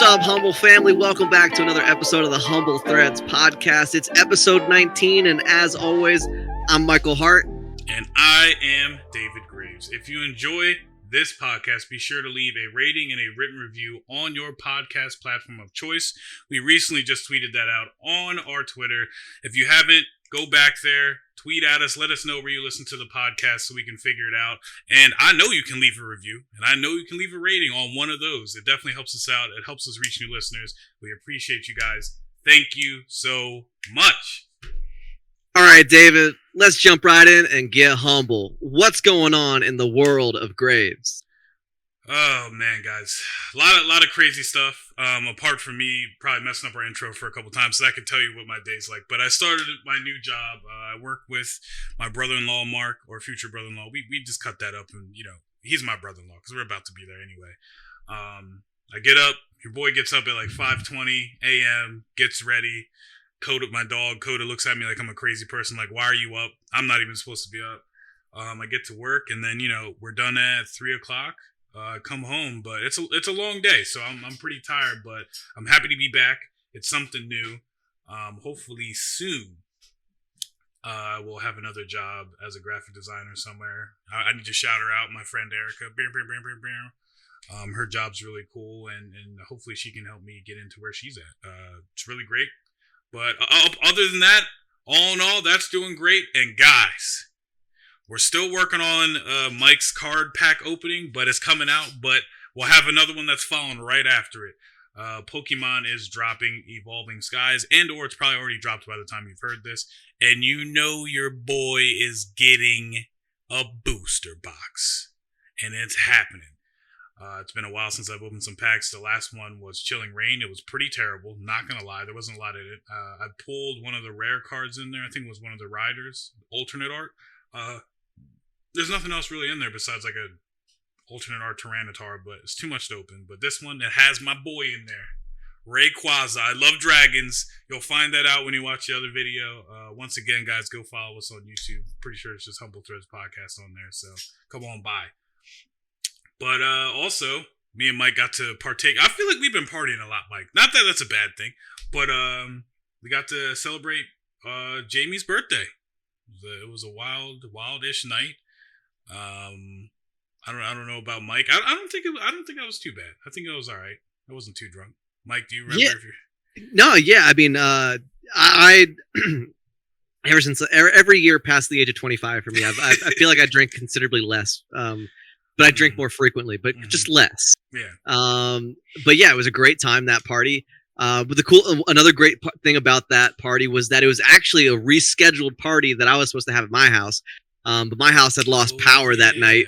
up, Humble family? Welcome back to another episode of the Humble Threads podcast. It's episode 19, and as always, I'm Michael Hart. And I am David Graves. If you enjoy this podcast, be sure to leave a rating and a written review on your podcast platform of choice. We recently just tweeted that out on our Twitter. If you haven't, go back there, tweet at us, let us know where you listen to the podcast so we can figure it out. And I know you can leave a review, and I know you can leave a rating on one of those. It definitely helps us out. It helps us reach new listeners. We appreciate you guys. Thank you so much. All right, David, let's jump right in and get humble. What's going on in the world of Graves? Oh, man, guys. A lot of crazy stuff. Apart from me probably messing up our intro for a couple times, so I can tell you what my day's like. But I started my new job. I work with my brother-in-law, Mark, or future brother-in-law. We just cut that up, and, he's my brother-in-law because we're about to be there anyway. I get up. Your boy gets up at like 5:20 a.m., gets ready. My dog, Coda, looks at me like I'm a crazy person. Like, why are you up? I'm not even supposed to be up. I get to work, and then, we're done at 3 o'clock. Come home, but it's a long day, so I'm pretty tired, but I'm happy to be back. It's something new. Hopefully soon we'll have another job as a graphic designer somewhere. I need to shout her out, my friend Erica. Her job's really cool, and hopefully she can help me get into where she's at. It's really great. But other than that, all in all, that's doing great. And guys, we're still working on Mike's card pack opening, but it's coming out. But we'll have another one that's following right after it. Pokemon is dropping Evolving Skies, or it's probably already dropped by the time you've heard this. And your boy is getting a booster box. And it's happening. It's been a while since I've opened some packs. The last one was Chilling Reign. It was pretty terrible. Not going to lie. There wasn't a lot in it. I pulled one of the rare cards in there. I think it was one of the Riders. Alternate art. There's nothing else really in there besides like a alternate art Tyranitar, but it's too much to open. But this one, it has my boy in there. Rayquaza. I love dragons. You'll find that out when you watch the other video. Once again, guys, go follow us on YouTube. Pretty sure it's just Humble Threads Podcast on there. So come on by. But also, me and Mike got to partake. I feel like we've been partying a lot, Mike. Not that that's a bad thing, but we got to celebrate Jamie's birthday. It was a wildish night. I don't know about Mike. I don't think I was too bad. I think I was all right. I wasn't too drunk. Mike, do you remember? Yeah. No, yeah. I mean, I ever since every year past the age of 25 for me, I feel like I drink considerably less. But I drink more frequently, but just less. Yeah. But yeah, it was a great time, that party. But another great thing about that party was that it was actually a rescheduled party that I was supposed to have at my house. But my house had lost power that night.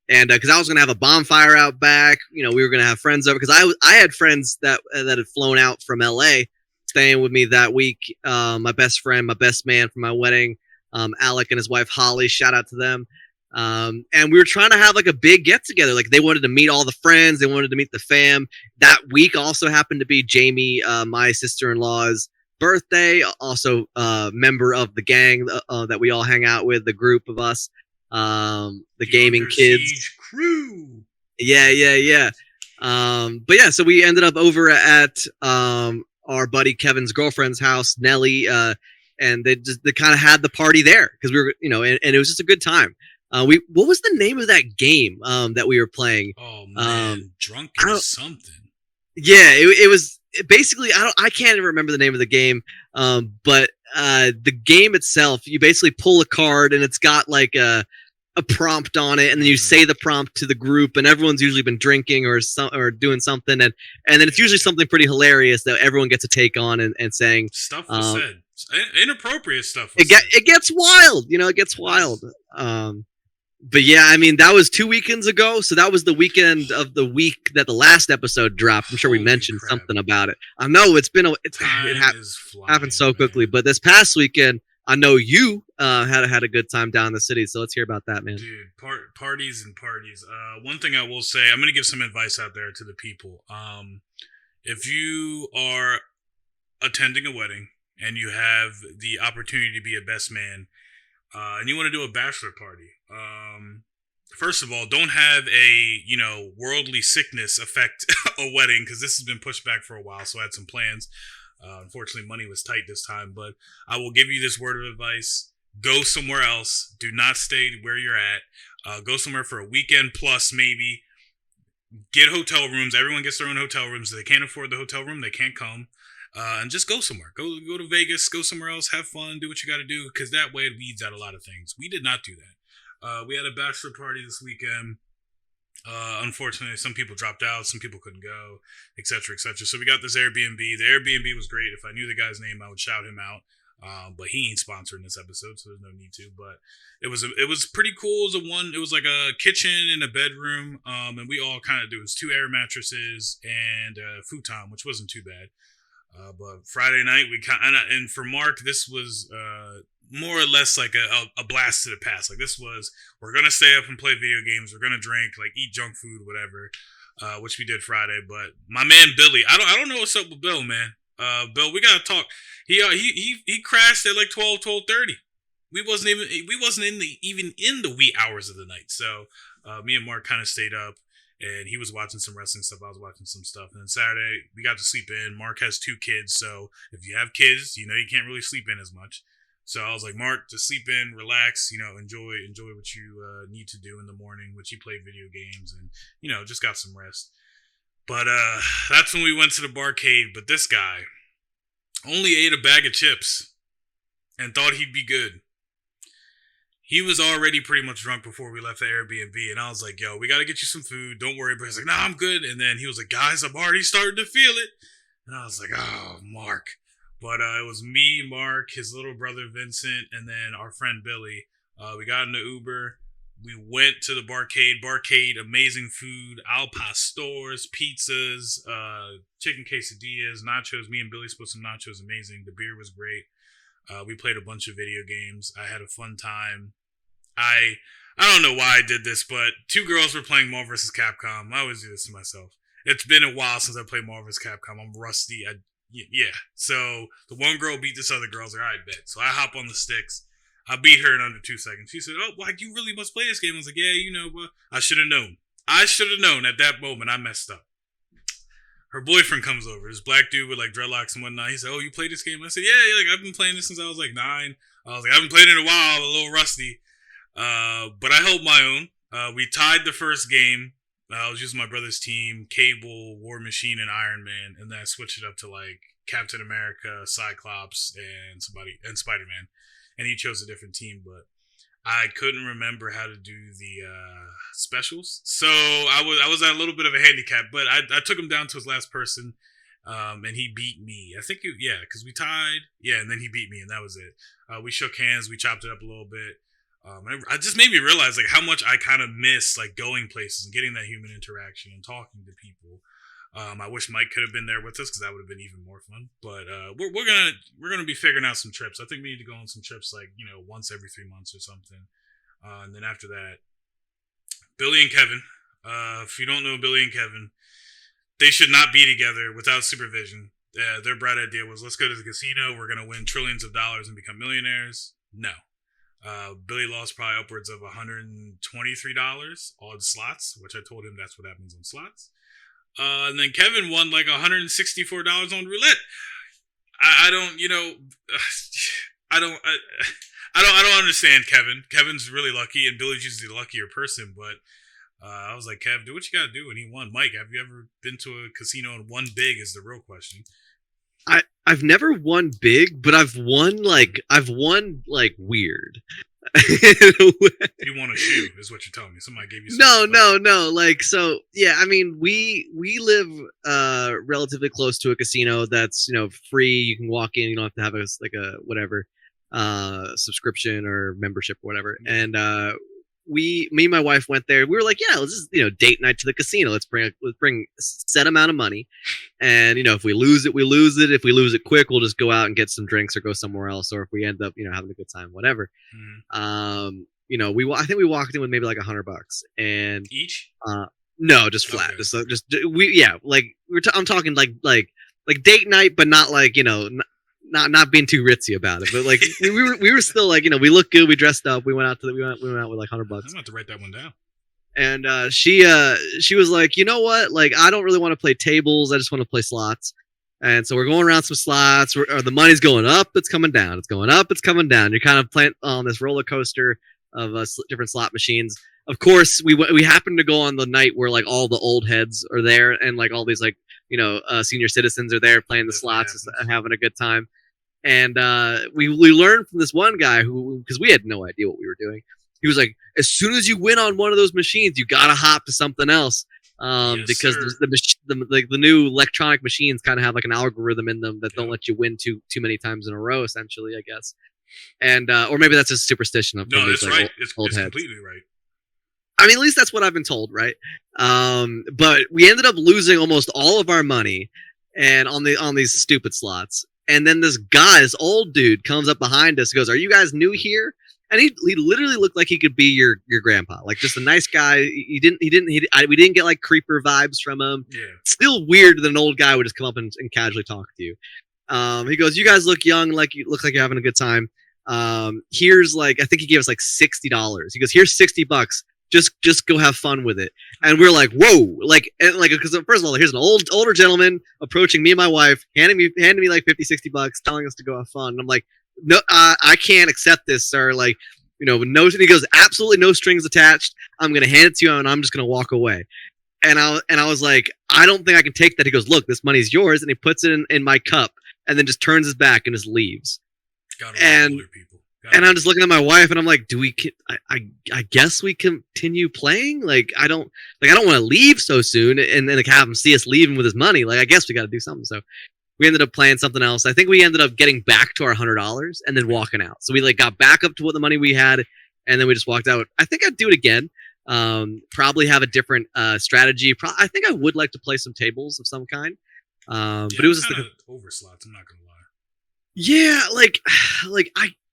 And because I was going to have a bonfire out back, we were going to have friends over, because I had friends that had flown out from LA staying with me that week. My best friend, my best man for my wedding, Alec and his wife, Holly, shout out to them. And we were trying to have like a big get together. Like, they wanted to meet all the friends. They wanted to meet the fam. That week also happened to be Jamie, my sister-in-law's birthday. Also, member of the gang that we all hang out with, the group of us, the gaming kids. Siege crew. Yeah. But yeah, so we ended up over at our buddy Kevin's girlfriend's house, Nelly, and they kind of had the party there because we were, and it was just a good time. What was the name of that game that we were playing? Oh man, drunk or something. Yeah, it was basically, I can't even remember the name of the game. But the game itself, you basically pull a card and it's got like a prompt on it, and then you say the prompt to the group, and everyone's usually been drinking or doing something, and then it's usually something pretty hilarious that everyone gets a take on and saying stuff was said. Inappropriate stuff. It gets wild, it gets wild. But yeah, I mean, that was 2 weekends ago. So that was the weekend of the week that the last episode dropped. I'm sure we mentioned something about it. I know it happened so quickly, but this past weekend, I know you had a good time down in the city. So let's hear about that, man. Dude, parties and parties. One thing I will say, I'm going to give some advice out there to the people. If you are attending a wedding and you have the opportunity to be a best man, and you want to do a bachelor party, First of all, don't have a worldly sickness affect a wedding, because this has been pushed back for a while. So I had some plans. Unfortunately, money was tight this time, but I will give you this word of advice: go somewhere else. Do not stay where you're at. Go somewhere for a weekend plus, maybe. Get hotel rooms. Everyone gets their own hotel rooms. If they can't afford the hotel room, they can't come. And just go somewhere. Go to Vegas. Go somewhere else. Have fun. Do what you got to do, because that way it weeds out a lot of things. We did not do that. We had a bachelor party this weekend. Unfortunately, some people dropped out, some people couldn't go, etc., etc. So we got this Airbnb. The Airbnb was great. If I knew the guy's name, I would shout him out. But he ain't sponsoring this episode, so there's no need to. But it was pretty cool. It was like a kitchen and a bedroom. And we all kind of do. It was 2 air mattresses and a futon, which wasn't too bad. But Friday night and for Mark, this was more or less like a blast to the past. Like, this was, we're gonna stay up and play video games, we're gonna drink, like eat junk food, whatever, which we did Friday. But my man Billy, I don't know what's up with Bill, man. Bill, we gotta talk. He crashed at like 12:30. We wasn't even in the wee hours of the night. So me and Mark kind of stayed up. And he was watching some wrestling stuff. I was watching some stuff. And then Saturday, we got to sleep in. Mark has 2 kids. So if you have kids, you can't really sleep in as much. So I was like, Mark, just sleep in, relax, enjoy what you need to do in the morning, which he played video games and, just got some rest. But that's when we went to the barcade. But this guy only ate a bag of chips and thought he'd be good. He was already pretty much drunk before we left the Airbnb, and I was like, yo, we got to get you some food. Don't worry. But he's like, nah, I'm good. And then he was like, guys, I'm already starting to feel it. And I was like, oh, Mark. But it was me, Mark, his little brother, Vincent, and then our friend, Billy. We got in the Uber. We went to the barcade. Barcade, amazing food, al pastors, pizzas, chicken quesadillas, nachos. Me and Billy split some nachos, amazing. The beer was great. We played a bunch of video games. I had a fun time. I don't know why I did this, but 2 girls were playing Marvel vs. Capcom. I always do this to myself. It's been a while since I played Marvel vs. Capcom. I'm rusty. Yeah. So the one girl beat this other girl. I was like, all right, bet. So I hop on the sticks. I beat her in under 2 seconds. She said, oh, like, you really must play this game. I was like, yeah, but I should have known. I should have known at that moment. I messed up. Her boyfriend comes over. This black dude with like dreadlocks and whatnot. He said, oh, you play this game? I said, yeah, like, I've been playing this since I was like 9. I was like, I haven't played it in a while. I'm a little rusty. But I held my own. We tied the first game. I was using my brother's team, Cable, War Machine, and Iron Man. And then I switched it up to like Captain America, Cyclops, and Spider-Man. And he chose a different team, but I couldn't remember how to do the specials. So I was at a little bit of a handicap, but I took him down to his last person, and he beat me. I think, because we tied. Yeah, and then he beat me, and that was it. We shook hands. We chopped it up a little bit. I just made me realize like how much I kind of miss like going places and getting that human interaction and talking to people. I wish Mike could have been there with us, because that would have been even more fun. But we're gonna be figuring out some trips. I think we need to go on some trips like once every 3 months or something. And then after that, Billy and Kevin. If you don't know Billy and Kevin, they should not be together without supervision. Their bright idea was, let's go to the casino. We're gonna win trillions of dollars and become millionaires. No. Billy lost probably upwards of $123 on slots, which I told him that's what happens on slots. And then Kevin won like $164 on roulette. I don't understand Kevin. Kevin's really lucky, and Billy's usually the luckier person. But I was like, Kev, do what you gotta do, and he won. Mike, have you ever been to a casino and won big? Is the real question. I've never won big, but I've won like weird. You won a shoe, is what you're telling me. Somebody gave you some no. Like, so yeah, I mean, we live relatively close to a casino that's free. You can walk in. You don't have to have a whatever subscription or membership or whatever. And me and my wife went there. We were like, yeah, let's just date night to the casino. Let's bring a set amount of money, and if we lose it, we lose it. If we lose it quick, we'll just go out and get some drinks or go somewhere else. Or if we end up having a good time, whatever. I think we walked in with maybe like $100 and each. No, just flat. Okay. I'm talking like date night, but not like not being too ritzy about it, but like we were still like we looked good, we dressed up, we went out with like $100. I'm gonna have to write that one down. and she was like, you know what? Like, I don't really want to play tables. I just want to play slots. And so we're going around some slots. The money's going up. It's coming down. It's going up. It's coming down. You're kind of playing on this roller coaster of different slot machines. Of course, we happened to go on the night where like all the old heads are there, and like all these like senior citizens are there playing the slots and having a good time. And we learned from this one guy who, because we had no idea what we were doing, he was like, as soon as you win on one of those machines, you gotta hop to something else. Because the new electronic machines kind of have like an algorithm in them that don't let you win too many times in a row, essentially, I guess. And or maybe that's a superstition of no, that's like, right. It's heads. Completely right. I mean, at least that's what I've been told, right? But we ended up losing almost all of our money, and on these stupid slots. And then this old dude, comes up behind us, and goes, "Are you guys new here?" And he literally looked like he could be your grandpa, like just a nice guy. We didn't get like creeper vibes from him. Yeah. Still weird that an old guy would just come up and casually talk to you. He goes, "You guys look young, like you look like you're having a good time. Here's like, I think he gave us like $60. He goes, here's $60. Just go have fun with it." And we're like, whoa, because first of all, here's an older gentleman approaching me and my wife, handing me like $50-$60, telling us to go have fun. And I'm like, no, I can't accept this, sir. Like, no. He goes, absolutely no strings attached. I'm gonna hand it to you, and I'm just gonna walk away. And I was like, I don't think I can take that. He goes, look, this money's yours, and he puts it in my cup, and then just turns his back and just leaves. And I'm just looking at my wife, and I'm like, I guess we continue playing? Like, I don't want to leave so soon and then like have him see us leaving with his money. Like, I guess we got to do something. So we ended up playing something else. I think we ended up getting back to our $100 and then walking out. So we like got back up to what the money we had, and then we just walked out. I think I'd do it again. Probably have a different strategy. I think I would like to play some tables of some kind. But it was just like over slots. I'm not gonna lie. Yeah, like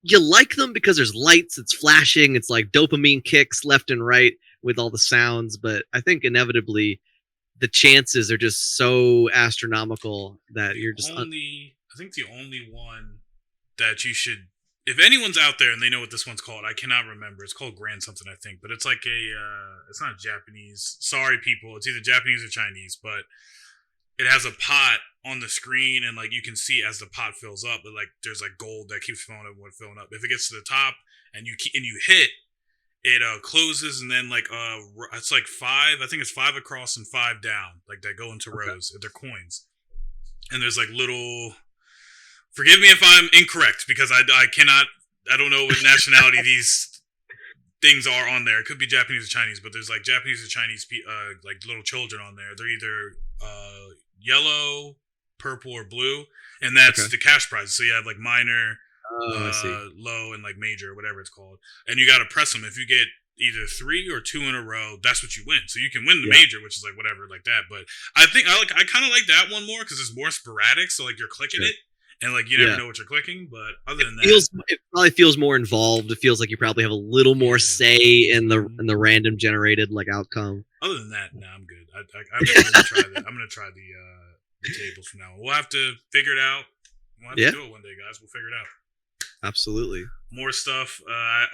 you like them because there's lights, it's flashing, it's like dopamine kicks left and right with all the sounds. But I think inevitably the chances are just so astronomical that you're just. I think the only one that you should, if anyone's out there and they know what this one's called, I cannot remember. It's called Grand something, I think, but it's like it's not Japanese. Sorry, people. It's either Japanese or Chinese, but it has a pot on the screen, and like you can see as the pot fills up, but like there's like gold that keeps filling up. If it gets to the top and you hit, it closes, and then like it's like 5. I think it's 5 across and 5 down, like that go into rows. They're coins, and there's like little. Forgive me if I'm incorrect, because I cannot. I don't know what nationality these things are on there. It could be Japanese or Chinese, but there's like Japanese or Chinese like little children on there. They're either yellow, purple, or blue, and that's the cash prize. So you have like minor, low, and like major, whatever it's called, and you got to press them. If you get either 3 or 2 in a row, that's what you win. So you can win the major, which is like whatever, like that. But I think I kind of like that one more because it's more sporadic. So like you're clicking it. And like you never know what you're clicking, but other than that, it probably feels more involved. It feels like you probably have a little more say in the random generated like outcome. Other than that, no, I'm good. I'm gonna try that. I'm gonna try the tables from now on. We'll have to figure it out. We'll have to do it one day, guys. We'll figure it out. Absolutely. More stuff. I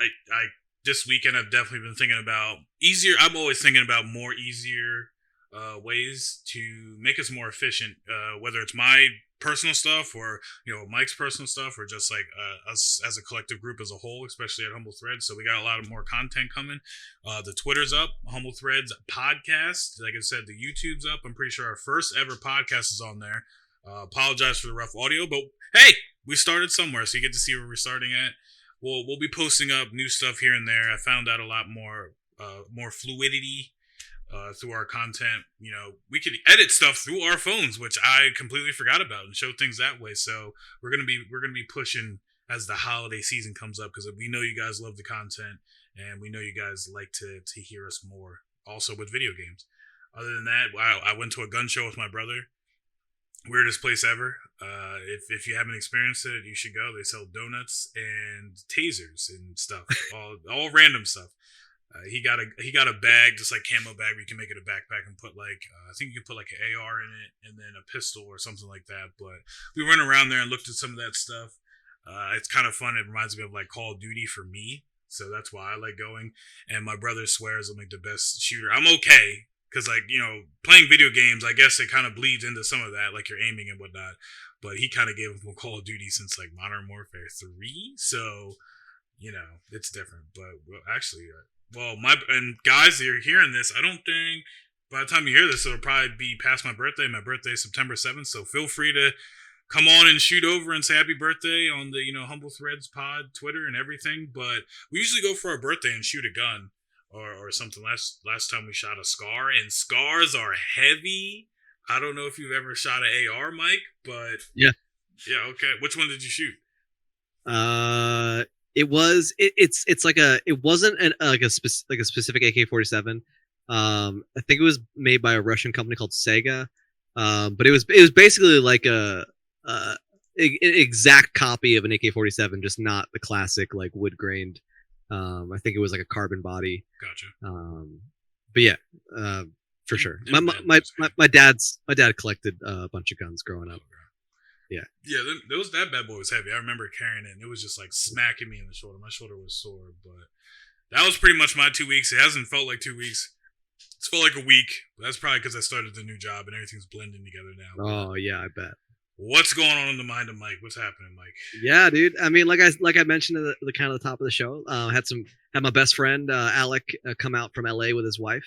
this weekend I've definitely been thinking about easier. I'm always thinking about more easier ways to make us more efficient. Whether it's my personal stuff or Mike's personal stuff, or just like us as a collective group as a whole, especially at Humble Threads. So we got a lot of more content coming. The Twitter's up, Humble Threads podcast. Like I said, the YouTube's up. I'm pretty sure our first ever podcast is on there. Apologize for the rough audio, but hey, we started somewhere, so you get to see where we're starting at. We'll be posting up new stuff here and there. I found out a lot more fluidity through our content. We could edit stuff through our phones, which I completely forgot about, and show things that way. So we're gonna be pushing as the holiday season comes up, because we know you guys love the content, and we know you guys like to hear us more. Also with video games. Other than that, I went to a gun show with my brother. Weirdest place ever. If you haven't experienced it, you should go. They sell donuts and tasers and stuff, all random stuff. He got a bag, just like camo bag, where you can make it a backpack and put like I think you can put like an AR in it and then a pistol or something like that. But we went around there and looked at some of that stuff. It's kind of fun. It reminds me of like Call of Duty for me. so that's why I like going. And my brother swears I'm like the best shooter. I'm okay because like playing video games, I guess it kind of bleeds into some of that, like you're aiming and whatnot. But he kind of gave him Call of Duty since like Modern Warfare 3, so it's different. But actually, and guys, you're hearing this. I don't think by the time you hear this, it'll probably be past my birthday. My birthday is September 7th, so feel free to come on and shoot over and say happy birthday on the Humble Threads Pod Twitter and everything. But we usually go for our birthday and shoot a gun or something. Last time we shot a SCAR, and SCARs are heavy. I don't know if you've ever shot an AR, Mike, but yeah, okay. Which one did you shoot? It's like it wasn't like a specific AK-47. I think it was made by a Russian company called Sega. But it was basically like a exact copy of an AK-47, just not the classic like wood grained. I think it was like a carbon body. Gotcha. But yeah, for sure. My dad collected a bunch of guns growing up. Yeah. That bad boy was heavy. I remember carrying it, and it was just like smacking me in the shoulder. My shoulder was sore, but that was pretty much my 2 weeks. It hasn't felt like 2 weeks. It's felt like a week. That's probably because I started the new job and everything's blending together now. Oh yeah, I bet. What's going on in the mind of Mike? What's happening, Mike? Yeah, dude. I mean, like I mentioned at the kind of the top of the show, had my best friend Alec come out from LA with his wife.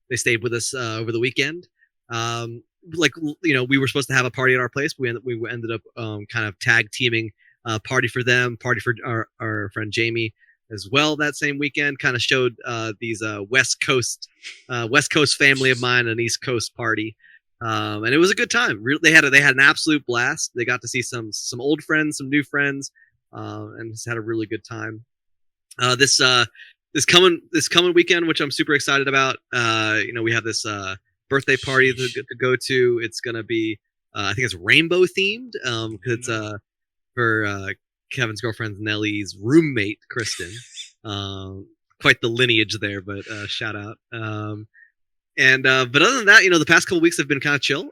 They stayed with us over the weekend. We were supposed to have a party at our place. We ended up kind of tag teaming party for them, party for our friend Jamie as well that same weekend. Kind of showed these West Coast family of mine an East Coast party. And it was a good time. They had an absolute blast. They got to see some old friends, some new friends, and just had a really good time. This coming weekend, which I'm super excited about. We have this birthday party to go to. It's gonna be I think it's rainbow themed because it's for Kevin's girlfriend Nellie's roommate Kristen. Quite the lineage there, but shout out. But other than that, the past couple weeks have been kind of chill.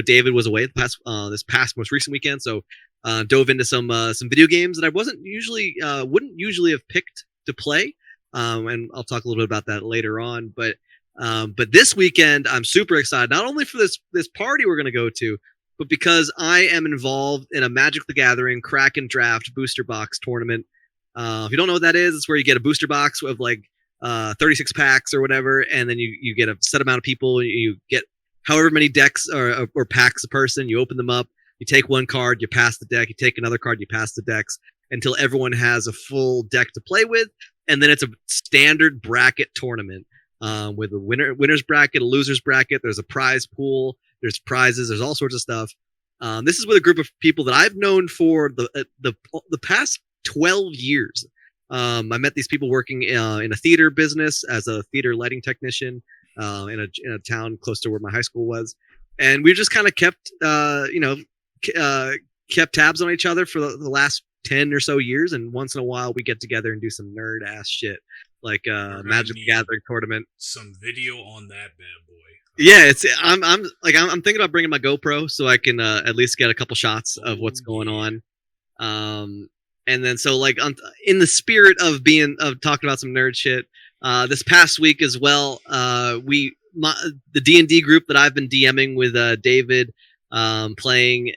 David was away this past most recent weekend, so dove into some video games that I wouldn't usually have picked to play. And I'll talk a little bit about that later on. But this weekend, I'm super excited, not only for this party we're going to go to, but because I am involved in a Magic the Gathering Kraken Draft booster box tournament. If you don't know what that is, it's where you get a booster box of like 36 packs or whatever, and then you get a set amount of people. You get however many decks or packs a person. You open them up. You take one card, you pass the deck. You take another card, you pass the decks until everyone has a full deck to play with. And then it's a standard bracket tournament with a winner's bracket, a loser's bracket. There's a prize pool. There's prizes. There's all sorts of stuff. This is with a group of people that I've known for the past 12 years. I met these people working in a theater business as a theater lighting technician in a town close to where my high school was, and we just kind of kept tabs on each other for the last 10 or so years. And once in a while, we get together and do some nerd ass shit like Magic the Gathering tournament. Some video on that bad boy. Yeah, I'm thinking about bringing my GoPro so I can at least get a couple shots of what's going on. And then so like in the spirit of talking about some nerd shit, this past week as well, the D&D group that I've been DMing with David, playing.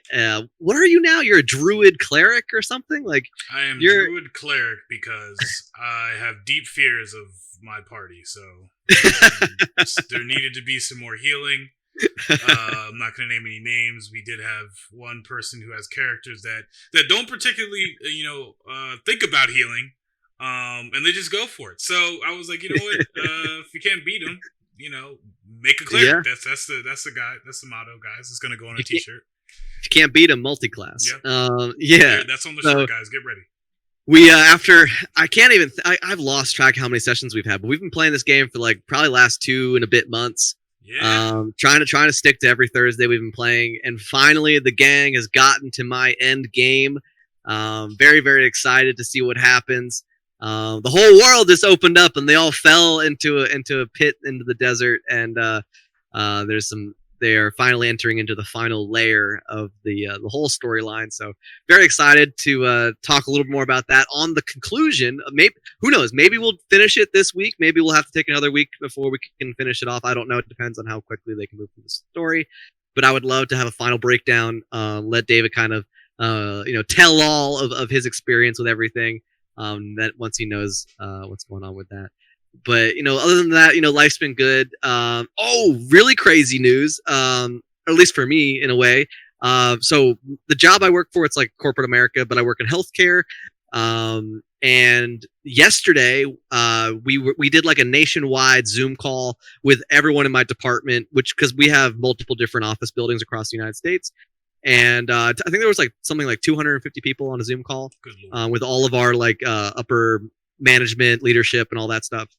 What are you now? You're a druid cleric or something? Like I am druid cleric because I have deep fears of my party. So there needed to be some more healing. I'm not going to name any names. We did have one person who has characters that don't particularly, think about healing, and they just go for it. So I was like, you know what? If you can't beat them, make a cleric. Yeah. That's the guy. That's the motto, guys. It's going to go on a t-shirt. If you can't beat them, multi-class. Yep. Yeah. That's on the shirt, guys. Get ready. We I've lost track how many sessions we've had, but we've been playing this game for like probably last 2 and a bit months. Yeah. Trying to stick to every Thursday we've been playing, and finally the gang has gotten to my end game. Very, very excited to see what happens. The whole world just opened up, and they all fell into a pit into the desert, and they are finally entering into the final layer of the whole storyline. So very excited to talk a little more about that on the conclusion. Maybe, who knows? Maybe we'll finish it this week. Maybe we'll have to take another week before we can finish it off. I don't know. It depends on how quickly they can move through the story. But I would love to have a final breakdown. Let David kind of tell all of his experience with everything. That once he knows what's going on with that. But other than that, life's been good. Really crazy news. Or at least for me, in a way. So the job I work for, it's like corporate America, but I work in healthcare. And yesterday, we did like a nationwide Zoom call with everyone in my department, because we have multiple different office buildings across the United States. And I think there was like something like 250 people on a Zoom call with all of our like upper management, leadership, and all that stuff.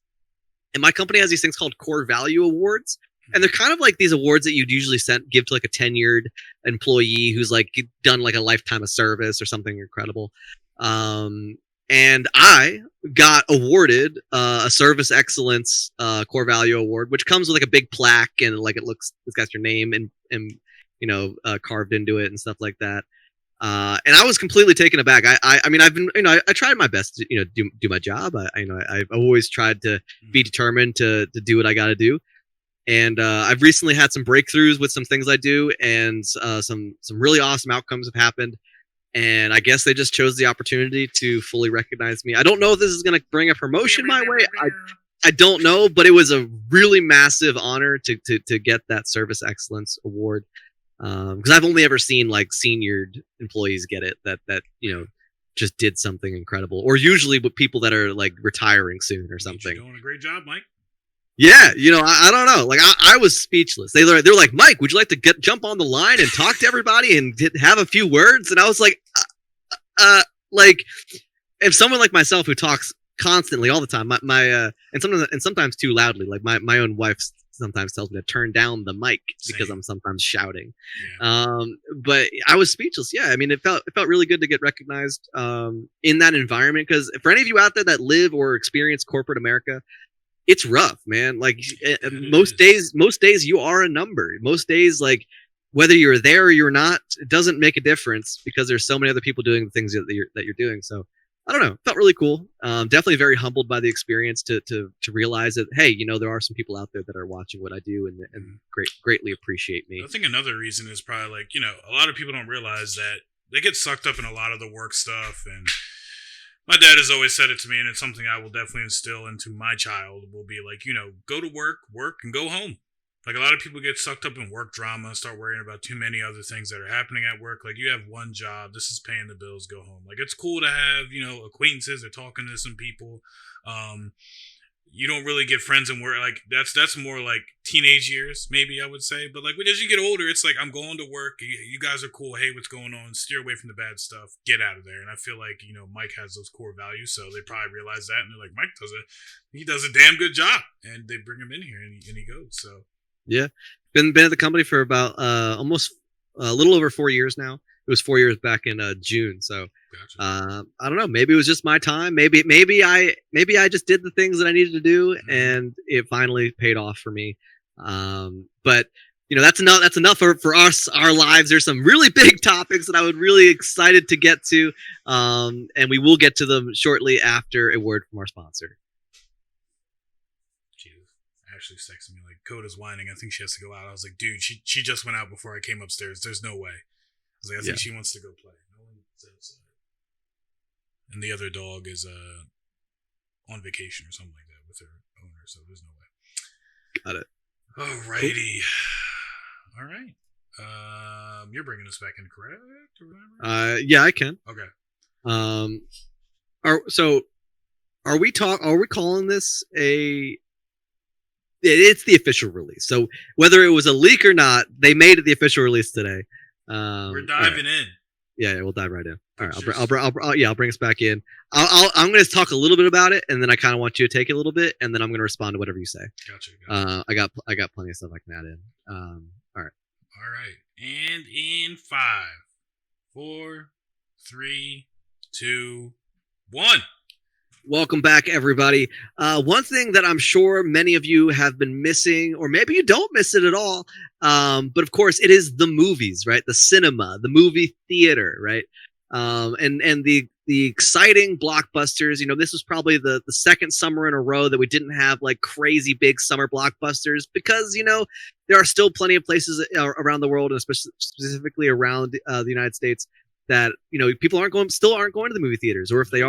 And my company has these things called core value awards. And they're kind of like these awards that you'd usually give to like a tenured employee who's like done like a lifetime of service or something incredible. And I got awarded a service excellence core value award, which comes with like a big plaque and like it's got your name and carved into it and stuff like that. And I was completely taken aback. I mean, I've been, I tried my best to, do my job. I've always tried to be determined to do what I got to do. And I've recently had some breakthroughs with some things I do, and some really awesome outcomes have happened. And I guess they just chose the opportunity to fully recognize me. I don't know if this is going to bring a promotion my way. I don't know, but it was a really massive honor to get that service excellence award. Because I've only ever seen like seniored employees get it that just did something incredible, or usually with people that are like retiring soon or something. You're doing a great job, Mike. Yeah, I don't know. Like I was speechless. They're like, Mike, would you like to jump on the line and talk to everybody and have a few words? And I was like, like if someone like myself who talks constantly all the time, and sometimes too loudly, like my own wife sometimes tells me to turn down the mic because I'm sometimes shouting. Yeah. But I was speechless. Yeah, I mean, it felt really good to get recognized in that environment, because for any of you out there that live or experience corporate America, it's rough, man. Like most days you are a number. Most days, like whether you're there or you're not, it doesn't make a difference, because there's so many other people doing the things that you're doing. So I don't know. It felt really cool. Definitely very humbled by the experience to realize that, hey, there are some people out there that are watching what I do and greatly appreciate me. I think another reason is probably like, a lot of people don't realize that they get sucked up in a lot of the work stuff. And my dad has always said it to me, and it's something I will definitely instill into my child, will be like, go to work, and go home. Like a lot of people get sucked up in work drama, start worrying about too many other things that are happening at work. Like you have one job, this is paying the bills, go home. Like it's cool to have, acquaintances or talking to some people. You don't really get friends in work. Like that's more like teenage years, maybe I would say. But like as you get older, it's like I'm going to work. You guys are cool. Hey, what's going on? Steer away from the bad stuff. Get out of there. And I feel like Mike has those core values, so they probably realize that, and they're like, Mike does a damn good job, and they bring him in here, and he goes. So yeah, been at the company for about almost a little over 4 years now. It was 4 years back in June. So gotcha. I don't know. Maybe it was just my time. Maybe I just did the things that I needed to do, and it finally paid off for me. But that's enough for us, our lives. There's some really big topics that I would really excited to get to, and we will get to them shortly after a word from our sponsor. Ashley's texting me like, Coda's whining. I think she has to go out. I was like, dude, she just went out before I came upstairs. There's no way. I was like, I think she wants to go play. No one's outside. And the other dog is on vacation or something like that with her owner, so there's no way. Got it. Alrighty. Cool. All right. You're bringing us back in, correct? Or whatever? Yeah, I can. Okay. Are we calling this a? It's the official release. So whether it was a leak or not, they made it the official release today. We're diving in. Yeah, we'll dive right in. All right, I'll bring us back in. I'm going to talk a little bit about it, and then I kind of want you to take it a little bit, and then I'm going to respond to whatever you say. Gotcha. I got plenty of stuff I can add in. All right. And in 5, 4, 3, 2, 1. Welcome back, everybody. One thing that I'm sure many of you have been missing, or maybe you don't miss it at all, but of course, it is the movies, right? The cinema, the movie theater, right? And the exciting blockbusters. You know, this was probably the second summer in a row that we didn't have like crazy big summer blockbusters because there are still plenty of places around the world, and especially specifically around the United States, that people still aren't going to the movie theaters, or if they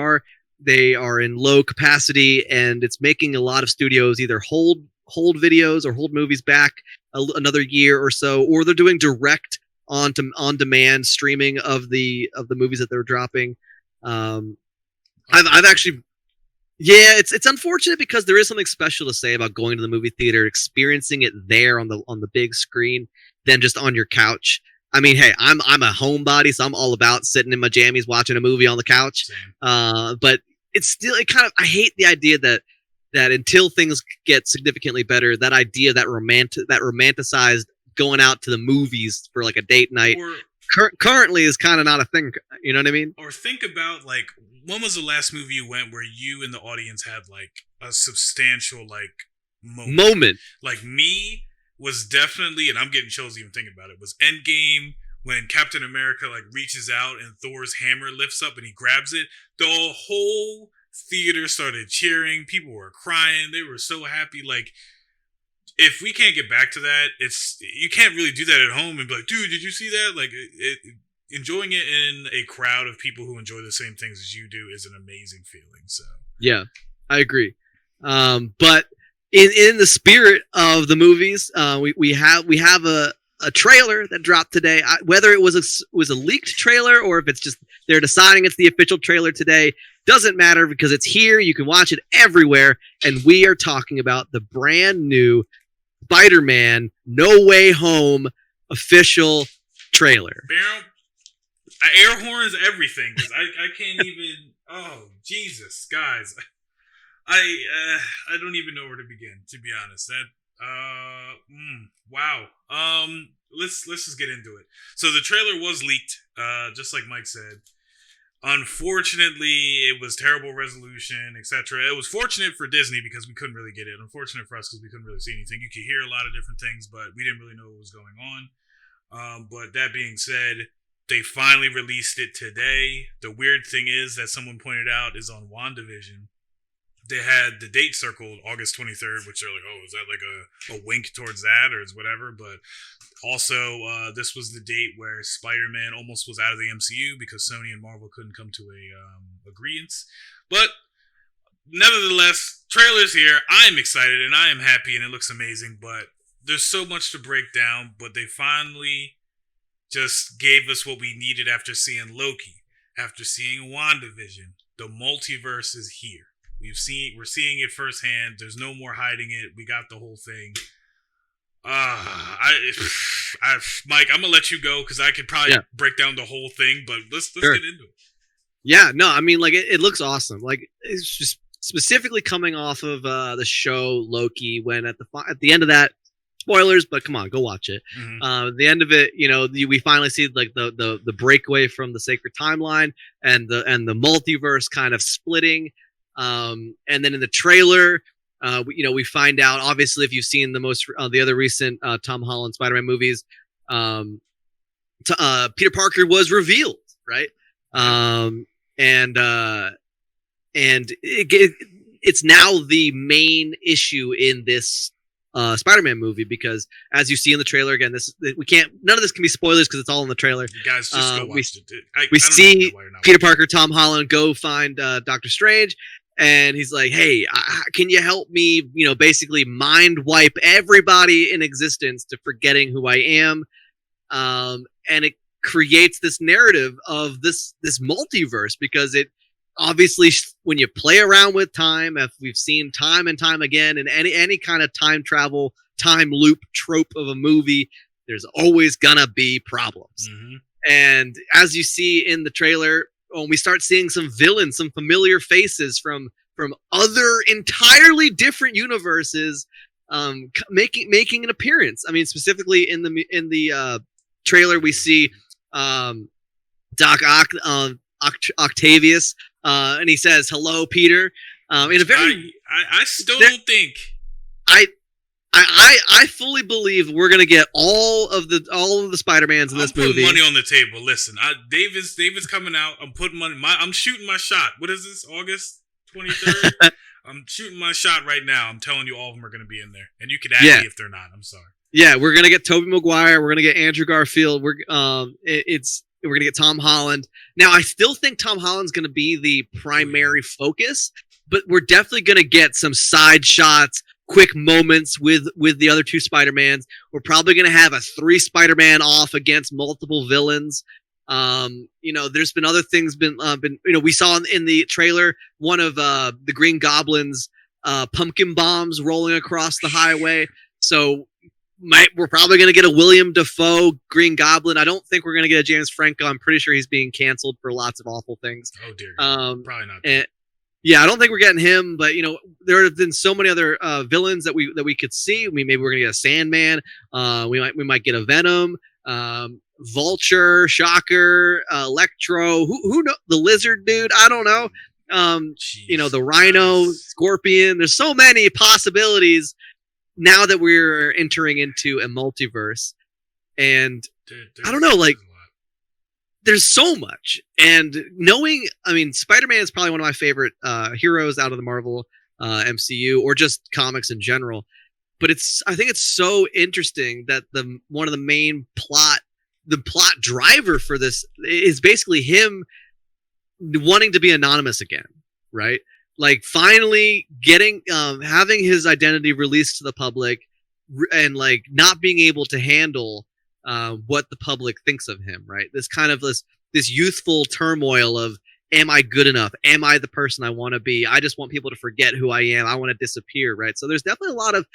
are in low capacity, and it's making a lot of studios either hold videos or hold movies back another year or so, or they're doing direct on demand streaming of the movies that they're dropping. I've actually, yeah, it's unfortunate because there is something special to say about going to the movie theater, experiencing it there on the big screen than just on your couch. I mean, hey, I'm a homebody, so I'm all about sitting in my jammies watching a movie on the couch. But it's still, I hate the idea that until things get significantly better, that idea that romanticized going out to the movies for like a date night currently is kind of not a thing. You know what I mean? Or think about, like, when was the last movie you went where you and the audience had like a substantial like moment? Like, me was definitely, and I'm getting chills even thinking about it, was Endgame, when Captain America like reaches out and Thor's hammer lifts up and he grabs it. The whole theater started cheering. People were crying. They were so happy. Like, if we can't get back to that, you can't really do that at home and be like, dude, did you see that? Like, enjoying it in a crowd of people who enjoy the same things as you do is an amazing feeling. So yeah, I agree. But in the spirit of the movies, we have a trailer that dropped today. Whether it was a leaked trailer or if it's just they're deciding it's the official trailer today, doesn't matter because it's here. You can watch it everywhere, and we are talking about the brand new Spider-Man No Way Home official trailer. Air horns, everything. Cause I can't even. Oh Jesus, guys! I don't even know where to begin. To be honest, wow. Let's just get into it. So the trailer was leaked, just like Mike said. Unfortunately, it was terrible resolution, etc. It was fortunate for Disney because we couldn't really get it. Unfortunate for us because we couldn't really see anything. You could hear a lot of different things, but we didn't really know what was going on. But that being said, they finally released it today. The weird thing is that someone pointed out is on WandaVision. They had the date circled August 23rd, which they're like, oh, is that like a wink towards that or is whatever? But also, this was the date where Spider-Man almost was out of the MCU because Sony and Marvel couldn't come to a agreement. But nevertheless, trailer's here. I'm excited and I am happy and it looks amazing. But there's so much to break down. But they finally just gave us what we needed after seeing Loki, after seeing WandaVision. The multiverse is here. We're seeing it firsthand. There's no more hiding it. We got the whole thing. Mike, I'm gonna let you go because I could probably break down the whole thing, but let's get into it. Yeah, no, I mean, like it looks awesome. Like, it's just specifically coming off of the show Loki, when at the end of that, spoilers, but come on, go watch it. Mm-hmm. At the end of it, we finally see like the breakaway from the sacred timeline and the multiverse kind of splitting. And then in the trailer, we find out, obviously, if you've seen the other recent Tom Holland Spider-Man movies, Peter Parker was revealed, right? And it's now the main issue in this Spider-Man movie, because as you see in the trailer, again, none of this can be spoilers because it's all in the trailer. You guys just go watch it. We see Peter Parker, Tom Holland go find Doctor Strange, and he's like, hey, can you help me, basically mind wipe everybody in existence to forgetting who I am. And it creates this narrative of this multiverse, because it obviously, when you play around with time, if we've seen time and time again in any kind of time travel, time loop trope of a movie, there's always gonna be problems. Mm-hmm. And as you see in the trailer, when we start seeing some villains, some familiar faces from other entirely different universes, making an appearance. I mean, specifically in the trailer, we see Doc Ock, Octavius, and he says, "Hello, Peter." In a very, I still don't think. I fully believe we're gonna get all of the Spider-Mans in this movie. I'm putting money on the table. Listen, David's coming out. I'm putting money. I'm shooting my shot. What is this? August 23rd. I'm shooting my shot right now. I'm telling you, all of them are gonna be in there, and you can add me if they're not. I'm sorry. Yeah, we're gonna get Tobey Maguire. We're gonna get Andrew Garfield. We're gonna get Tom Holland. Now, I still think Tom Holland's gonna be the primary focus, but we're definitely gonna get some side shots, quick moments with the other two Spider-Mans. We're probably going to have a 3 Spider-Man off against multiple villains. There's been other things we saw in the trailer, one of the Green Goblin's pumpkin bombs rolling across the highway. So we're probably going to get a William Dafoe Green Goblin. I don't think we're going to get a James Franco. I'm pretty sure he's being canceled for lots of awful things. Oh dear. Probably not. Yeah, I don't think we're getting him, but there have been so many other villains that we could see. I mean, maybe we're gonna get a Sandman. We might get a Venom, Vulture, Shocker, Electro. Who know, the Lizard dude? I don't know. The Rhino, Scorpion. There's so many possibilities now that we're entering into a multiverse, and I don't know, like. There's so much, and Spider-Man is probably one of my favorite heroes out of the Marvel MCU, or just comics in general. But I think it's so interesting that one of the main plot driver for this is basically him wanting to be anonymous again, right? Like finally having his identity released to the public, and like not being able to handle what the public thinks of him, right? This kind of this youthful turmoil of, am I good enough? Am I the person I want to be? I just want people to forget who I am. I want to disappear, right? So there's definitely a lot of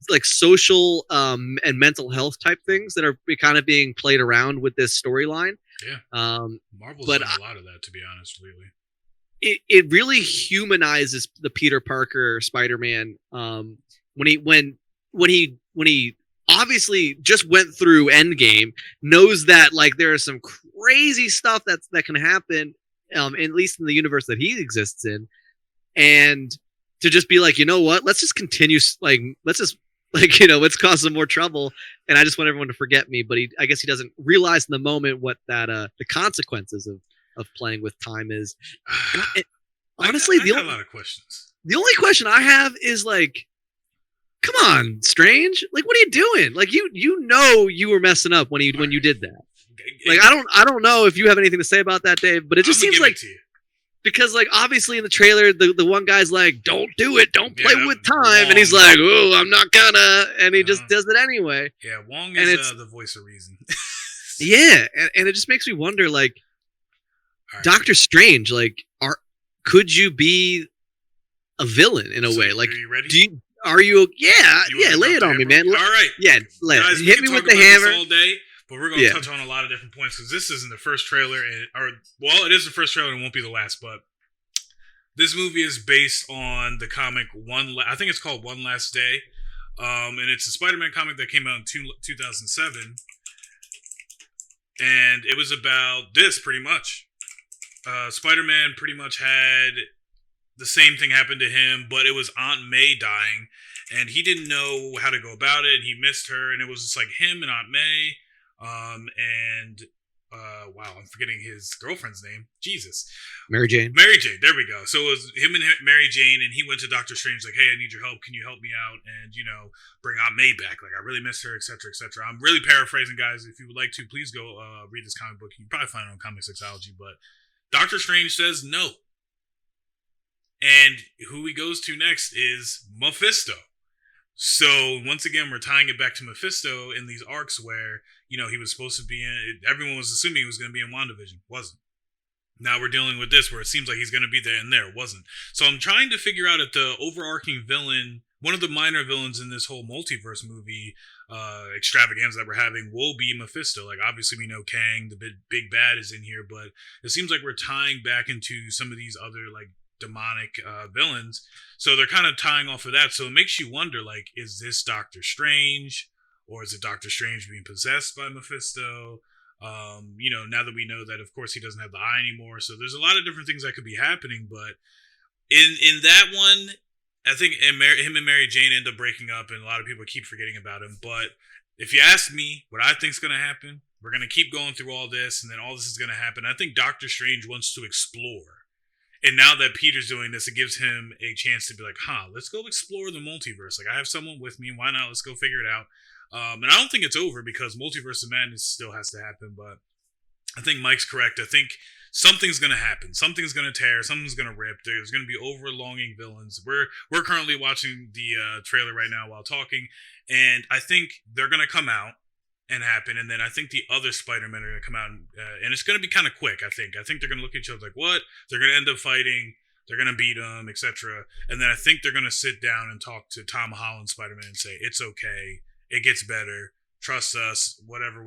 like social and mental health type things that are kind of being played around with this storyline. Yeah. Marvel's done a lot of that, to be honest, lately. It really humanizes the Peter Parker Spider-Man when he obviously just went through Endgame, knows that like there is some crazy stuff that can happen, at least in the universe that he exists in, and to just be like, you know what, let's just continue, let's cause some more trouble, and I just want everyone to forget me. But I guess he doesn't realize in the moment what the consequences of playing with time is. Honestly, I got a lot of questions. The only question I have is like, come on, Strange! Like, what are you doing? Like, you were messing up when you did that. Like, I don't know if you have anything to say about that, Dave. But it just seems like, because like obviously in the trailer, the one guy's like, "Don't do it, don't play with time," Wong. And he's like, "Oh, I'm not gonna," and he just does it anyway. Yeah, Wong is the voice of reason. Yeah, and it just makes me wonder, like, right. Doctor Strange, like, could you be a villain in a way? Like, are you ready? Are you? Yeah, lay it on me, man. All right. Yeah, guys, hit me with the hammer. All day, but we're going to touch on a lot of different points because this isn't the first trailer, it is the first trailer and it won't be the last, but this movie is based on the comic I think it's called One Last Day, and it's a Spider-Man comic that came out in 2007, and it was about this pretty much. Spider-Man pretty much had the same thing happened to him, but it was Aunt May dying, and he didn't know how to go about it. He missed her, and it was just like him and Aunt May, wow, I'm forgetting his girlfriend's name. Jesus. Mary Jane. There we go. So it was him and Mary Jane, and he went to Doctor Strange like, "Hey, I need your help. Can you help me out? And, bring Aunt May back. Like, I really miss her, etc., etc." I'm really paraphrasing, guys. If you would like to, please go read this comic book. You can probably find it on Comic Sexology, but Doctor Strange says no. And who he goes to next is Mephisto. So once again, we're tying it back to Mephisto in these arcs where, he was supposed to be in, everyone was assuming he was going to be in WandaVision. Wasn't. Now we're dealing with this where it seems like he's going to be there and there. Wasn't. So I'm trying to figure out if the overarching villain, one of the minor villains in this whole multiverse movie extravaganza that we're having will be Mephisto. Like, obviously we know Kang, the big bad, is in here, but it seems like we're tying back into some of these other, like, demonic villains, so they're kind of tying off of that. So it makes you wonder, like, is this Doctor Strange, or is it Doctor Strange being possessed by Mephisto? Now that we know that, of course, he doesn't have the eye anymore. So there's a lot of different things that could be happening. But in that one, I think him and Mary Jane end up breaking up, and a lot of people keep forgetting about him. But if you ask me what I think is going to happen, we're going to keep going through all this, and then all this is going to happen. I think Doctor Strange wants to explore. And now that Peter's doing this, it gives him a chance to be like, let's go explore the multiverse. Like, I have someone with me. Why not? Let's go figure it out. And I don't think it's over because Multiverse of Madness still has to happen. But I think Mike's correct. I think something's going to happen. Something's going to tear. Something's going to rip. There's going to be overlonging villains. We're currently watching the trailer right now while talking. And I think they're going to come out and happen, and then I think the other Spider-Men are going to come out, and it's going to be kind of quick. I think they're going to look at each other like, what? They're going to end up fighting. They're going to beat them, etc. And then I think they're going to sit down and talk to Tom Holland Spider-Man and say, it's okay. It gets better. Trust us. Whatever.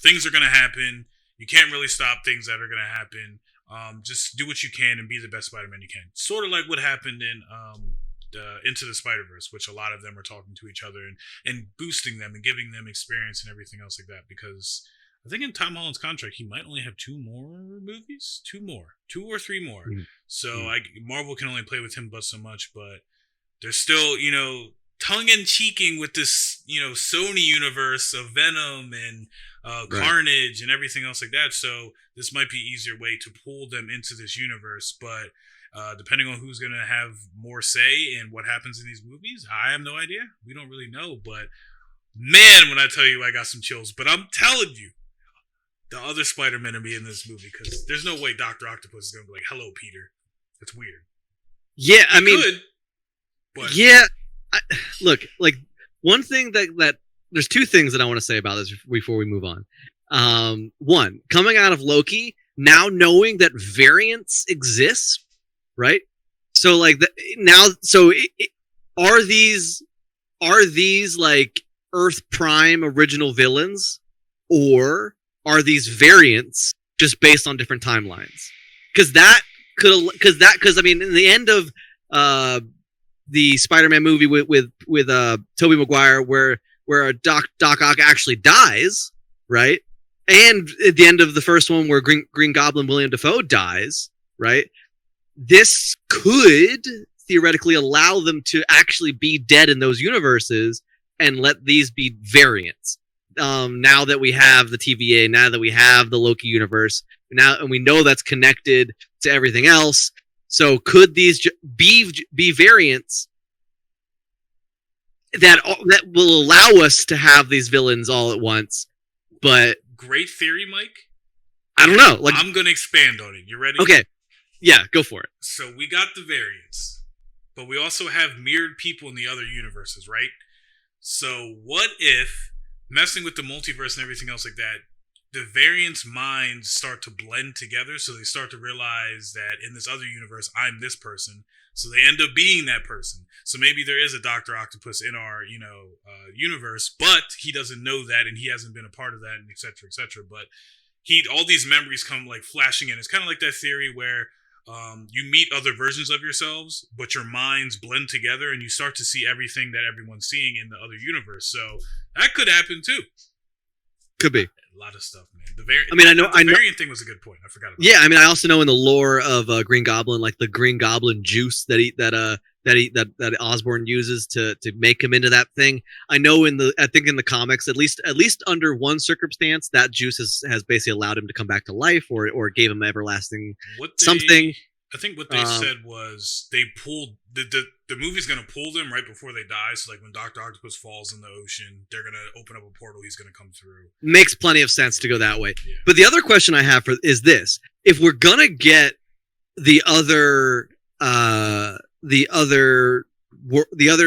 Things are going to happen. You can't really stop things that are going to happen. Just do what you can and be the best Spider-Man you can. Sort of like what happened in Into the Spider-Verse, which a lot of them are talking to each other and boosting them and giving them experience and everything else like that. Because I think in Tom Holland's contract, he might only have two or three more. Mm-hmm. So Marvel can only play with him but so much, but they're still, tongue-in-cheeking with this, Sony universe of Venom and Carnage and everything else like that. So this might be an easier way to pull them into this universe, but depending on who's going to have more say in what happens in these movies, I have no idea. We don't really know, but man, when I tell you I got some chills, but I'm telling you, the other Spider-Men will be in this movie because there's no way Dr. Octopus is going to be like, hello, Peter. It's weird. Yeah, I mean, could, but yeah, look, like one thing that there's two things that I want to say about this before we move on. One, coming out of Loki, now knowing that variants exist, right? So like are these like Earth Prime original villains, or are these variants just based on different timelines? Because I mean, in the end of the Spider-Man movie with Tobey Maguire, where Doc Ock actually dies, right? And at the end of the first one, where Green Goblin William Dafoe dies, right? This could theoretically allow them to actually be dead in those universes and let these be variants. Now that we have the TVA, now that we have the Loki universe, and we know that's connected to everything else. So could these be variants that will allow us to have these villains all at once? But great theory, Mike. I don't know. Like, I'm going to expand on it. You ready? Okay. Yeah, go for it. So we got the variants, but we also have mirrored people in the other universes, right? So what if, messing with the multiverse and everything else like that, the variants' minds start to blend together, so they start to realize that in this other universe, I'm this person. So they end up being that person. So maybe there is a Dr. Octopus in our, universe, but he doesn't know that, and he hasn't been a part of that, and et cetera, et cetera. But all these memories come like flashing in. It's kind of like that theory where you meet other versions of yourselves, but your minds blend together, and you start to see everything that everyone's seeing in the other universe. So that could happen too. Could be a lot of stuff, man. The variant thing was a good point. I forgot about. Yeah, I mean, I also know in the lore of Green Goblin, like the Green Goblin juice that Osborn uses to make him into that thing. I know in the comics, at least under one circumstance, that juice has basically allowed him to come back to life, or gave him everlasting something. I think what they said was they pulled the movie's gonna pull them right before they die. So like when Dr. Octopus falls in the ocean, they're gonna open up a portal. He's gonna come through. Makes plenty of sense to go that way. Yeah. But the other question I have is this: if we're gonna get the other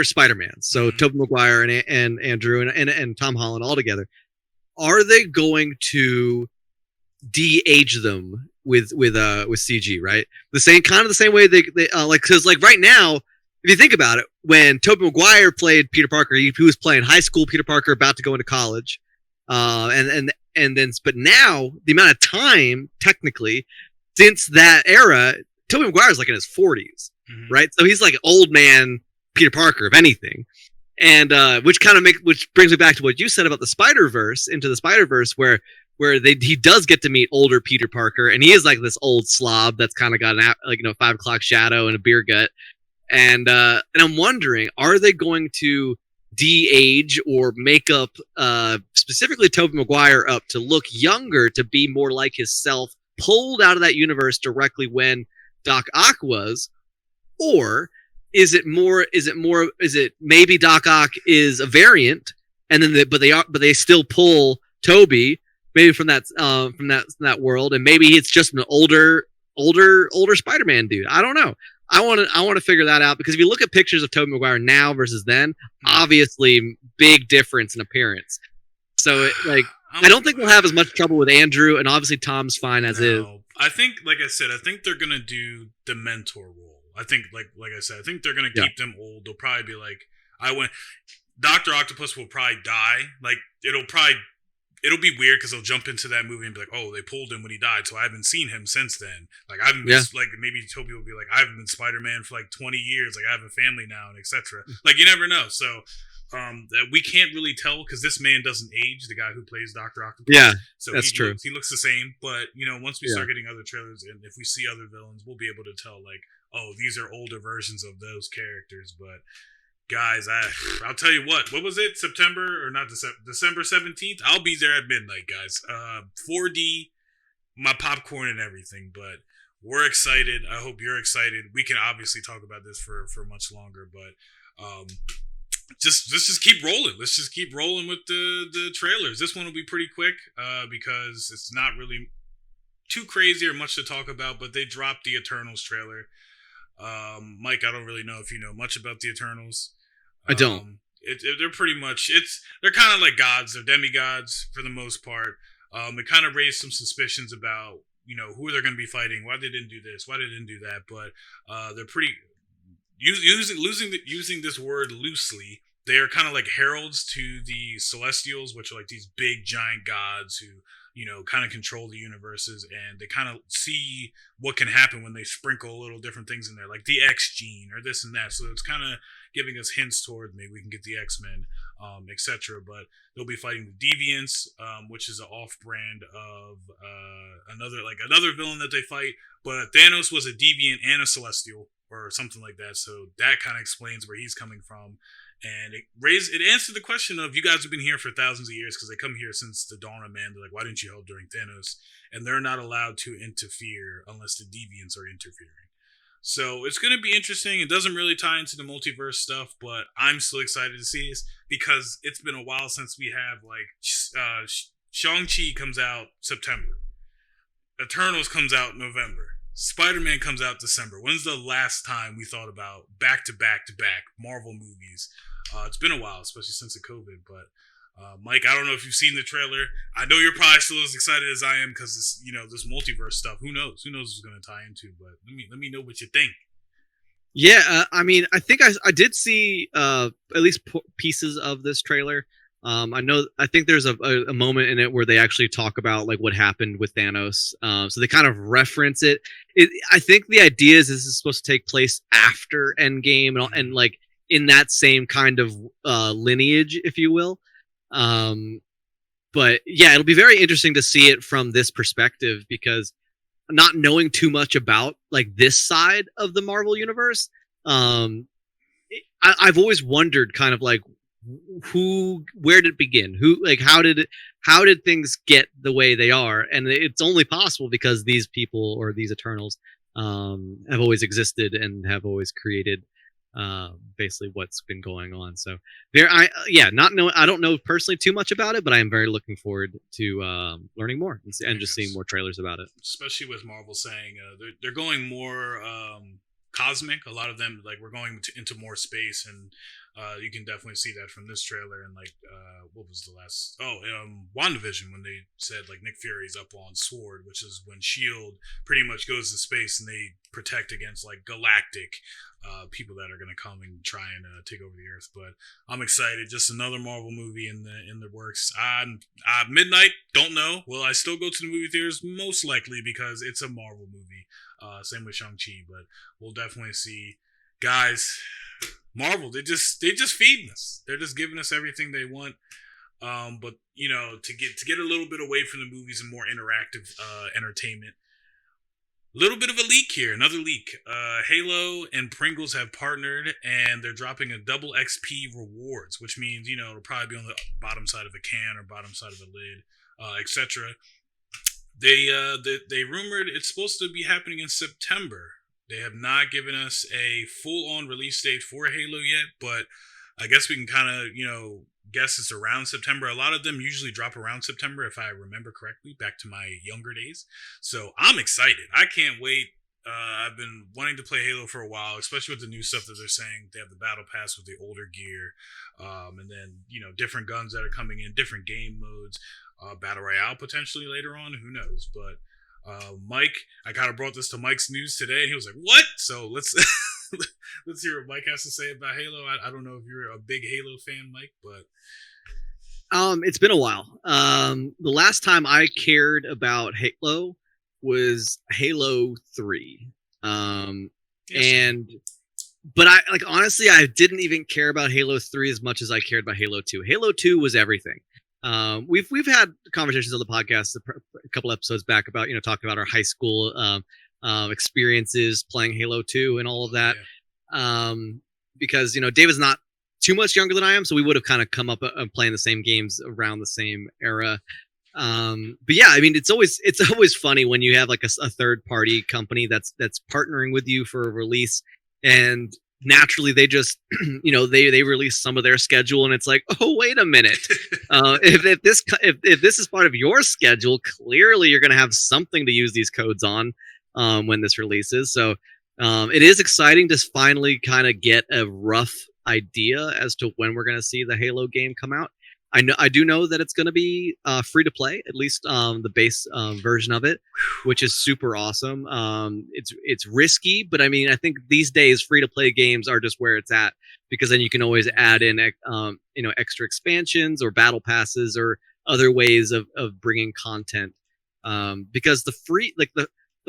Spider-Man, so Tobey Maguire and Andrew and Tom Holland all together, are they going to de-age them with CG, right? The same way they like, because like right now, if you think about it, when Tobey Maguire played Peter Parker, he was playing high school Peter Parker about to go into college, but now the amount of time technically since that era, Tobey Maguire's like in his 40s, right? So he's like an old man Peter Parker, if anything. And which brings me back to what you said about the Spider-Verse, Into the Spider-Verse, where where he does get to meet older Peter Parker, and he is like this old slob that's kind of got an 5 o'clock shadow and a beer gut, and I'm wondering, are they going to de-age or make up specifically Tobey Maguire up to look younger, to be more like his self, pulled out of that universe directly when Doc Ock was, or is it maybe Doc Ock is a variant, and then but they still pull Toby maybe from that world, and maybe it's just an older Spider-Man dude. I don't know. I want to figure that out, because if you look at pictures of Tobey Maguire now versus then, obviously big difference in appearance. So I don't think we'll have as much trouble with Andrew, and obviously Tom's fine as is. I think, like I said, I think they're gonna do the mentor role. I think, like I said, I think they're gonna keep them old. They'll probably be like, Dr. Octopus will probably die. Like, it'll be weird because they'll jump into that movie and be like, oh, they pulled him when he died, so I haven't seen him since then. Like, I haven't been, like, maybe Toby will be like, I haven't been Spider-Man for like 20 years. Like, I have a family now, and etc. Like, you never know. So we can't really tell, because this man doesn't age, the guy who plays Dr. Octopus. Yeah, so that's true. He looks the same, but, once we start getting other trailers, and if we see other villains, we'll be able to tell, like, oh, these are older versions of those characters. But guys, I'll tell you what was it? December 17th? I'll be there at midnight, guys. 4D, my popcorn and everything, but we're excited. I hope you're excited. We can obviously talk about this for much longer, but let's just keep rolling. Let's just keep rolling with the trailers. This one will be pretty quick because it's not really too crazy or much to talk about, but they dropped the Eternals trailer. Mike, I don't really know if you know much about the Eternals. I don't. They're pretty much, they're kind of like gods. They're demigods for the most part. It kind of raised some suspicions about, who they're going to be fighting, why they didn't do this, why they didn't do that. But they're pretty, using this word loosely, they are kind of like heralds to the Celestials, which are like these big giant gods who, kind of control the universes, and they kind of see what can happen when they sprinkle little different things in there, like the X gene or this and that. So it's kind of giving us hints toward maybe we can get the X-Men, etc. But they'll be fighting the Deviants, which is an off-brand of another villain that they fight. But Thanos was a Deviant and a Celestial, or something like that. So that kind of explains where he's coming from. And it answered the question of, you guys have been here for thousands of years, because they come here since the dawn of man. They're like, why didn't you help during Thanos? And they're not allowed to interfere unless the Deviants are interfering. So it's going to be interesting. It doesn't really tie into the multiverse stuff, but I'm still excited to see this, because it's been a while since we have, like, Shang-Chi comes out September. Eternals comes out November. Spider-Man comes out December. When's the last time we thought about back-to-back Marvel movies? It's been a while, especially since the COVID. But Mike, I don't know if you've seen the trailer. I know you're probably still as excited as I am, because this multiverse stuff. Who knows? Who knows what it's going to tie into? But let me know what you think. Yeah, I mean, I think I did see at least pieces of this trailer. I think there's a moment in it where they actually talk about like what happened with Thanos. So they kind of reference it. I think the idea is this is supposed to take place after Endgame, and like in that same kind of lineage, if you will. But yeah, it'll be very interesting to see it from this perspective, because not knowing too much about like this side of the Marvel universe, I've always wondered kind of like, where did it begin? How did things get the way they are? And it's only possible because these people, or these Eternals, have always existed and have always created basically what's been going on. So I don't know personally too much about it, but I am very looking forward to learning more and just seeing more trailers about it. Especially with Marvel saying they're going more cosmic. A lot of them, like, we're going into more space, and you can definitely see that from this trailer. And like, what was the last? WandaVision, when they said like Nick Fury's up on Sword, which is when Shield pretty much goes to space and they protect against like galactic people that are going to come and try and take over the Earth. But I'm excited. Just another Marvel movie in the works. Midnight, don't know. Will I still go to the movie theaters? Most likely, because it's a Marvel movie. Same with Shang-Chi, but we'll definitely see. Guys, Marvel, they just feeding us. They're just giving us everything they want. But you know, to get a little bit away from the movies and more interactive entertainment. Little bit of a leak here, another leak. Halo and Pringles have partnered, and they're dropping a double XP rewards, which means it'll probably be on the bottom side of a can or bottom side of a lid, etc. They rumored it's supposed to be happening in September. They have not given us a full on release date for Halo yet, but I guess we can kind of guess it's around September. A lot of them usually drop around September, if I remember correctly, back to my younger days. So I'm excited. I can't wait. I've been wanting to play Halo for a while, especially with the new stuff that they're saying. They have the battle pass with the older gear, and then different guns that are coming in, different game modes, battle royale potentially later on. Who knows? But Mike, I kind of brought this to Mike's news today, and he was like, "What?" So let's let's hear what Mike has to say about Halo. I don't know if you're a big Halo fan, Mike, but it's been a while. The last time I cared about Halo was Halo 3. But I honestly, I didn't even care about Halo 3 as much as I cared about Halo 2. Halo 2 was everything. We've had conversations on the podcast a couple episodes back about talking about our high school experiences playing Halo 2 and all of that. Yeah. Because David's not too much younger than I am, so we would have kind of come up playing the same games around the same era. But yeah, I mean, it's always funny when you have like a third party company that's partnering with you for a release, and naturally they just they release some of their schedule, and it's like, oh, wait a minute, if this is part of your schedule, clearly you're going to have something to use these codes on when this releases. So it is exciting to finally kind of get a rough idea as to when we're going to see the Halo game come out. I do know that it's going to be free to play, at least the base version of it, which is super awesome. It's risky, but I mean, I think these days free to play games are just where it's at, because then you can always add in extra expansions or battle passes or other ways of bringing content. Because the free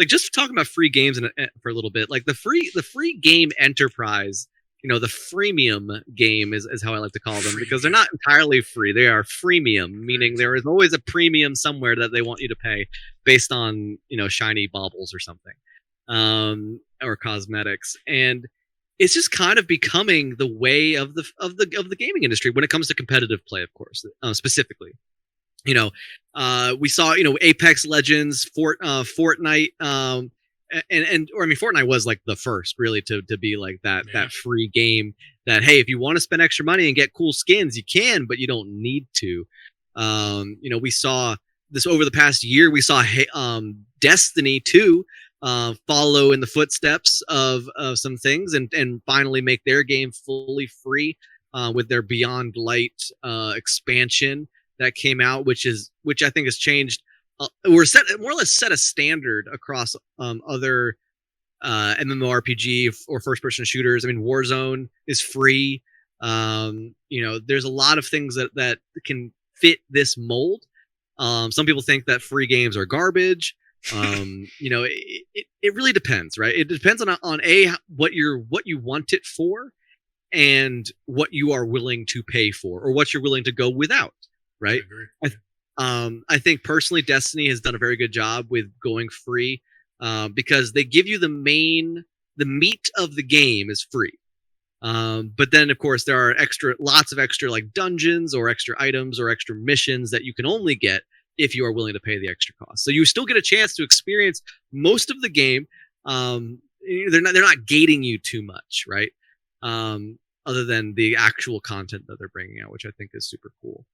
just talking about free games for a little bit, like the free game enterprise. The freemium game is how I like to call them, because they're not entirely free. They are freemium, meaning there is always a premium somewhere that they want you to pay based on, shiny baubles or something, or cosmetics. And it's just kind of becoming the way of the gaming industry when it comes to competitive play, of course, specifically. We saw, Apex Legends, Fortnite, Fortnite was like the first really to be like that free game that, hey, if you want to spend extra money and get cool skins, you can, but you don't need to. We saw this over the past year. We saw Destiny 2 follow in the footsteps of some things and finally make their game fully free with their Beyond Light expansion that came out, which I think has changed. More or less set a standard across other MMORPG or first-person shooters. I mean, Warzone is free. There's a lot of things that can fit this mold. Some people think that free games are garbage. It really depends, right? It depends on what you want it for, and what you are willing to pay for, or what you're willing to go without, right? I agree. I think personally, Destiny has done a very good job with going free, because they give you the meat of the game is free. But then, of course, there are lots of extra like dungeons or extra items or extra missions that you can only get if you are willing to pay the extra cost. So you still get a chance to experience most of the game. They're not gating you too much, right? Other than the actual content that they're bringing out, which I think is super cool.